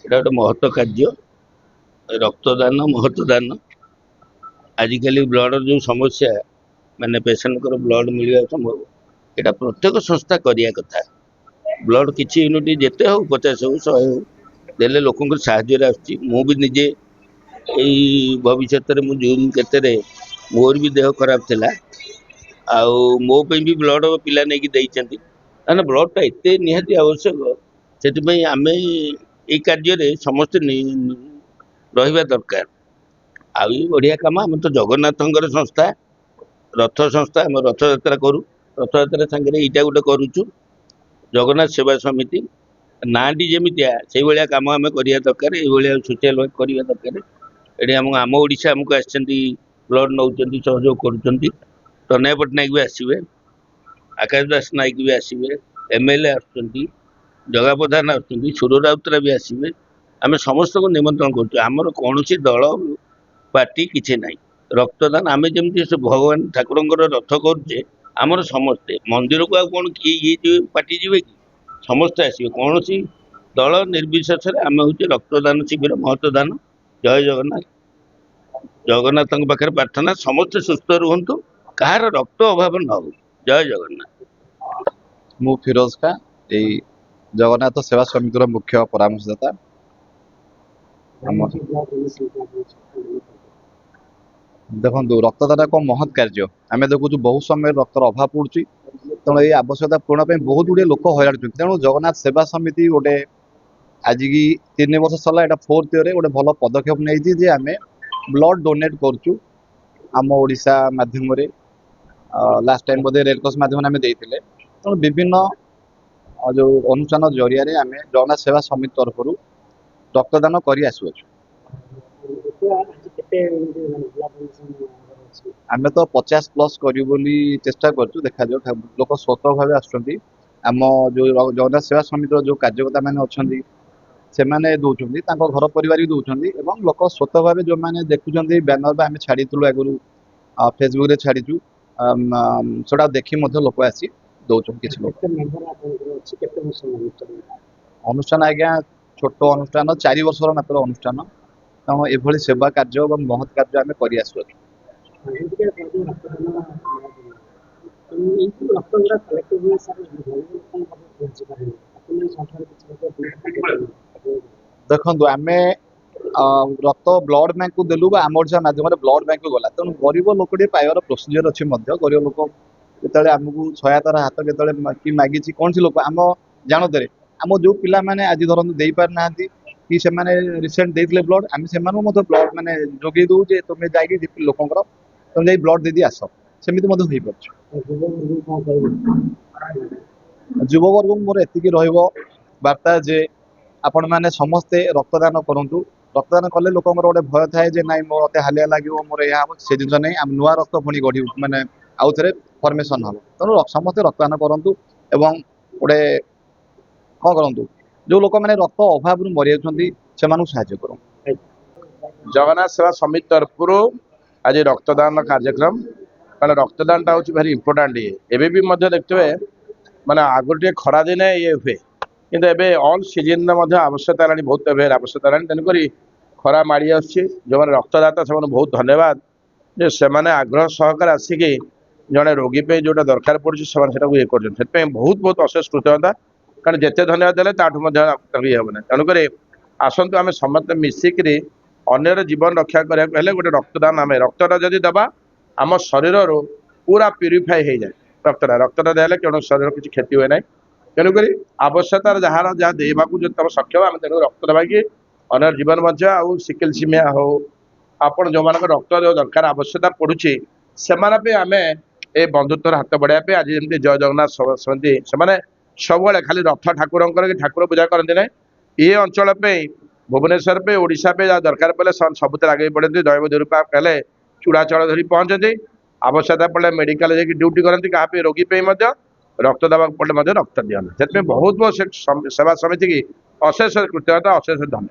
এটা ଗୋଟେ ମହତ୍ଵ କାର୍ଯ୍ୟ। ରକ୍ତଦାନ ମହତ୍ଵଦାନ। ଆଜିକାଲି ବ୍ଲଡର ଯୋଉ ସମସ୍ୟା ମାନେ ପେସେଣ୍ଟଙ୍କର ବ୍ଲଡ ମିଳିବା ସମ୍ଭବ, ଏଇଟା ପ୍ରତ୍ୟେକ ସଂସ୍ଥା କରିବା କଥା। ବ୍ଲଡ କିଛି ୟୁନିଟ ଯେତେ ହଉ 50 ହଉ 100 ହଉ ଦେଲେ ଲୋକଙ୍କର ସାହାଯ୍ୟରେ ଆସୁଛି। ମୁଁ ବି ନିଜେ ଏଇ ଭବିଷ୍ୟତରେ ମୁଁ ଜୁନ୍ କେତେରେ ମୋର ବି ଦେହ ଖରାପ ଥିଲା, ଆଉ ମୋ ପାଇଁ ବି ବ୍ଲଡ ପିଲା ନେଇକି ଦେଇଛନ୍ତି। କାରଣ ବ୍ଲଡଟା ଏତେ ନିହାତି ଆବଶ୍ୟକ, ସେଥିପାଇଁ ଆମେ ଏଇ କାର୍ଯ୍ୟରେ ସମସ୍ତେ ରହିବା ଦରକାର। ଆଉ ଏଇ ବଢିଆ କାମ। ଆମେ ତ ଜଗନ୍ନାଥଙ୍କର ସଂସ୍ଥା, ରଥ ସଂସ୍ଥା। ଆମେ ରଥଯାତ୍ରା କରୁ, ରଥଯାତ୍ରା ସାଙ୍ଗରେ ଏଇଟା ଗୋଟେ କରୁଛୁ, ଜଗନ୍ନାଥ ସେବା ସମିତି। ନାଁଟି ଯେମିତିଆ ସେଇଭଳିଆ କାମ ଆମେ କରିବା ଦରକାର, ଏଇଭଳିଆ ସୋସିଆଲ ୱାର୍କ କରିବା ଦରକାର। ଏଠି ଆମ ଓଡ଼ିଶା ଆମକୁ ଆସିଛନ୍ତି, ବ୍ଲଡ ନେଉଛନ୍ତି, ସହଯୋଗ କରୁଛନ୍ତି। ତନୟ ପଟ୍ଟନାୟକ ବି ଆସିବେ, ଆକାଶ ଦାସ ନାୟକ ବି ଆସିବେ, MLA ଆସୁଛନ୍ତି, ଜଗା ପ୍ରଧାନ ଆସୁଛନ୍ତି, ସୁର ରାଉତରା ବି ଆସିବେ। ଆମେ ସମସ୍ତଙ୍କୁ ନିମନ୍ତ୍ରଣ କରୁଛୁ। ଆମର କୌଣସି ଦଳ ପାର୍ଟି କିଛି ନାହିଁ। ରକ୍ତଦାନ ଆମେ ଯେମିତି ଭଗବାନ ଠାକୁରଙ୍କର ରଥ କରୁଛେ, ଆମର ସମସ୍ତେ ମନ୍ଦିରକୁ ଆଉ କଣ କିଏ ଇଏ ଯିବେ, ପାର୍ଟି ଯିବେ କି? ସମସ୍ତେ ଆସିବେ, କୌଣସି ଦଳ ନିର୍ବିଶେଷରେ ଆମେ ହଉଛି ରକ୍ତଦାନ ଶିବିର ମହତ୍ଵଦାନ। ଜୟ ଜଗନ୍ନାଥ। ଜଗନ୍ନାଥଙ୍କ ପାଖରେ ପ୍ରାର୍ଥନା ସମସ୍ତେ ସୁସ୍ଥ ରୁହନ୍ତୁ, କାହାର ରକ୍ତ ଅଭାବ ନ ହଉ। ଜୟ ଜଗନ୍ନାଥ। ମୁଁ ଫିରୋଜ ଖା, ଏଇ ଜଗନ୍ନାଥ ସେବା ସମିତିର ମୁଖ୍ୟ ପରାମର୍ଶଦାତା। ଦେଖନ୍ତୁ, ରକ୍ତଦାନ ଏକ ମହତ୍ କାର୍ଯ୍ୟ। ଆମେ ଦେଖୁଛୁ ବହୁତ ସମୟରେ ରକ୍ତର ଅଭାବ ପଡୁଛି, ତେଣୁ ଏଇ ଆବଶ୍ୟକତା ପୂରଣ ପାଇଁ ବହୁତ ଗୁଡିଏ ଲୋକ ହଇରାଣ ହେଉଛନ୍ତି। ତେଣୁ ଜଗନ୍ନାଥ ସେବା ସମିତି ଗୋଟେ ଆଜିକି 3 ବର୍ଷ ସରିଲା, ଏଇଟା 4th ଇୟରରେ ଗୋଟେ ଭଲ ପଦକ୍ଷେପ ନେଇଛି ଯେ ଆମେ ବ୍ଲଡ ଡୋନେଟ୍ କରୁଛୁ ଆମ ଓଡ଼ିଶା ମାଧ୍ୟମରେ। ଲାଷ୍ଟ ଟାଇମ୍ ବୋଧେ ରେଡକ୍ରସ ମାଧ୍ୟମରେ ଆମେ ଦେଇଥିଲେ। ତେଣୁ ବିଭିନ୍ନ ଯୋଉ ଅନୁଷ୍ଠାନ ଜରିଆରେ ଆମେ ଜଗନ୍ନାଥ ସେବା ସମିତି ତରଫରୁ ରକ୍ତଦାନ କରି ଆସୁଅଛୁ। ଆମେ ତ 50+ କରିବୁ ବୋଲି ଚେଷ୍ଟା କରୁଛୁ, ଦେଖାଯାଉ। ଲୋକ ସ୍ୱତଃ ଭାବେ ଆସୁଛନ୍ତି। ଆମ ଯୋଉ ଜଗନ୍ନାଥ ସେବା ସମିତିର ଯୋଉ କାର୍ଯ୍ୟକର୍ତ୍ତା ମାନେ ଅଛନ୍ତି ସେମାନେ ଦଉଛନ୍ତି, ତାଙ୍କ ଘର ପରିବାର ବି ଦଉଛନ୍ତି, ଏବଂ ଲୋକ ସ୍ୱତଃ ଭାବେ ଯୋଉମାନେ ଦେଖୁଛନ୍ତି ବ୍ୟାନର ବା ଆମେ ଛାଡ଼ିଥିଲୁ ଆଗରୁ ଫେସବୁକରେ ଛାଡ଼ିଛୁ, ସେଟା ଦେଖି ମଧ୍ୟ ଲୋକ ଆସି ଦଉଛନ୍ତି। କିଛି ଲୋକ ଅନୁଷ୍ଠାନ ଆଜ୍ଞା ଛୋଟ ଅନୁଷ୍ଠାନ, 4 ବର୍ଷର ମାତ୍ର ଅନୁଷ୍ଠାନ। ତେଣୁ ଏଭଳି ସେବା କାର୍ଯ୍ୟ ଏବଂ ମହତ୍ କାର୍ଯ୍ୟ ଆମେ କରି ଆସୁଅଛୁ। ଦେଖନ୍ତୁ, ଆମେ ରକ୍ତ ବ୍ଲଡ ବ୍ୟାଙ୍କକୁ ଦେଲୁ ବା ଆମ ଓଡ଼ିଶା ମାଧ୍ୟମରେ ବ୍ଲଡ ବ୍ୟାଙ୍କକୁ ଗଲା। ତେଣୁ ଗରିବ ଲୋକଟିଏ ପାଇବାର ପ୍ରୋସିଜିଅର ଅଛି ମଧ୍ୟ। ଗରିବ ଲୋକ ଯେତେବେଳେ ଆମକୁ ସହାୟତାର ହାତ କେତେବେଳେ କି ମାଗିଛି, କୌଣସି ଲୋକ ଆମ ଜାଣତରେ, ଆମ ଯୋଉ ପିଲାମାନେ ଆଜି ଧରନ୍ତୁ ଦେଇପାରିନାହାନ୍ତି କି ସେମାନେ ରିସେଣ୍ଟ ଦେଇଥିଲେ ବ୍ଲଡ, ଆମେ ସେମାନଙ୍କୁ ମଧ୍ୟ ବ୍ଲଡ ମାନେ ଯୋଗେଇ ଦଉ ଯେ ତମେ ଯାଇକି ଲୋକଙ୍କର ତମେ ଯାଇ ବ୍ଲଡ ଦେଇଦେଇ ଆସ। ସେମିତି ମଧ୍ୟ ହେଇପାରୁଛି। ଯୁବବର୍ଗଙ୍କୁ ମୋର ଏତିକି ରହିବ ବାର୍ତ୍ତା ଯେ ଆପଣମାନେ ସମସ୍ତେ ରକ୍ତଦାନ କରନ୍ତୁ। ରକ୍ତଦାନ କଲେ ଲୋକଙ୍କର ଗୋଟେ ଭୟ ଥାଏ ଯେ ନାଇଁ ମୋତେ ହାଲିଆ ଲାଗିବ, ମୋର ଏହା ହବ। ସେ ଜିନିଷ ନେଇ ଆମେ ନୂଆ ରକ୍ତ ପୁଣି ଗଢି ମାନେ ଆଉ ଥରେ ଫର୍ମେସନ ହବ। ତେଣୁ ସମସ୍ତେ ରକ୍ତଦାନ କରନ୍ତୁ ଏବଂ ଗୋଟେ କଣ କରନ୍ତୁ, ଯୋଉ ଲୋକମାନେ ରକ୍ତ ଅଭାବରୁ ମରିଯାଉଛନ୍ତି ସେମାନଙ୍କୁ ସାହାଯ୍ୟ କରନ୍ତୁ। ଜଗନ୍ନାଥ ସେବା ସମିତି ତରଫରୁ ଆଜି ରକ୍ତଦାନ କାର୍ଯ୍ୟକ୍ରମ, କାରଣ ରକ୍ତଦାନଟା ହେଉଛି ଭାରି ଇମ୍ପୋର୍ଟାଣ୍ଟ। ଏବେ ବି ମଧ୍ୟ ଦେଖୁଥିବେ, ମାନେ ଆଗରୁ ଟିକେ ଖରା ଦିନେ ଇଏ ହୁଏ, କିନ୍ତୁ ଏବେ ଅଲ୍ ସିଜନରେ ମଧ୍ୟ ଆବଶ୍ୟକତା ହେଲାଣି, ବହୁତ ଏବେ ଆବଶ୍ୟକତା ହେଲାଣି। ତେଣୁକରି ଖରା ମାଡ଼ି ଆସୁଛି, ଯେଉଁମାନେ ରକ୍ତଦାତା ସେମାନଙ୍କୁ ବହୁତ ଧନ୍ୟବାଦ ଯେ ସେମାନେ ଆଗ୍ରହ ସହକାରେ ଆସିକି ଜଣେ ରୋଗୀ ପାଇଁ ଯେଉଁଟା ଦରକାର ପଡ଼ୁଛି ସେମାନେ ସେଟାକୁ ଇଏ କରୁଛନ୍ତି। ସେଥିପାଇଁ ବହୁତ ବହୁତ ଅଶେଷ କୃତଜ୍ଞତା। କାରଣ ଯେତେ ଧନ୍ୟବାଦ ଦେଲେ ତାଠୁ ମଧ୍ୟ ଇଏ ହେବ ନାହିଁ। ତେଣୁକରି ଆସନ୍ତୁ ଆମେ ସମସ୍ତେ ମିଶିକିରି ଅନ୍ୟର ଜୀବନ ରକ୍ଷା କରିବାକୁ ହେଲେ ଗୋଟେ ରକ୍ତଦାନ, ଆମେ ରକ୍ତଟା ଯଦି ଦେବା ଆମ ଶରୀରରୁ ପୁରା ପ୍ୟୁରିଫାଏ ହେଇଯାଏ। ରକ୍ତଟା ଦେଲେ କୌଣସି ଶରୀର କିଛି କ୍ଷତି ହୁଏ ନାହିଁ। ତେଣୁକରି ଆବଶ୍ୟକତାର ଯାହାର ଯାହା ଦେବାକୁ ଯଦି ତମ ସକ୍ଷମ, ଆମେ ତେଣୁ ରକ୍ତ ଦେବା କି ଅନ୍ୟର ଜୀବନ ବଞ୍ଚିବା। ଆଉ ସିକେଲସିମିଆ ହଉ, ଆପଣ ଯେଉଁମାନଙ୍କ ରକ୍ତ ଦରକାର ଆବଶ୍ୟକତା ପଡୁଛି, ସେମାନେ ବି ଆମେ ଏ ବନ୍ଧୁତ୍ୱର ହାତ ବଢାଇବା ପାଇଁ ଆଜି ଯେମିତି ଜୟ ଜଗନ୍ନାଥ ସମିତି ସେମାନେ ସବୁବେଳେ ଖାଲି ରଥ ଠାକୁରଙ୍କର କି ଠାକୁର ପୂଜା କରନ୍ତି ନାହିଁ, ଏ ଅଞ୍ଚଳ ପାଇଁ, ଭୁବନେଶ୍ୱର ପାଇଁ, ଓଡ଼ିଶା ପାଇଁ ଯାହା ଦରକାର ପଡ଼ିଲେ ସେମାନେ ସବୁଥିରେ ଆଗେଇ ପଡ଼ନ୍ତି। ଦୈବ ଦୁରୁପାକ ହେଲେ ଚୂଡ଼ାଚଳ ଧରି ପହଞ୍ଚନ୍ତି, ଆବଶ୍ୟକତା ପଡ଼ିଲେ ମେଡିକାଲ ଯାଇକି ଡ୍ୟୁଟି କରନ୍ତି, କାହା ପାଇଁ ରୋଗୀ ପାଇଁ ମଧ୍ୟ ରକ୍ତ ଦେବାକୁ ପଡ଼ିଲେ ମଧ୍ୟ ରକ୍ତ ଦିଅନ୍ତି। ସେଥିପାଇଁ ବହୁତ ବହୁତ ସେବା ସମିତି କି ଅଶେଷ କୃତଜ୍ଞତା, ଅଶେଷ ଧନ୍ୟବାଦ।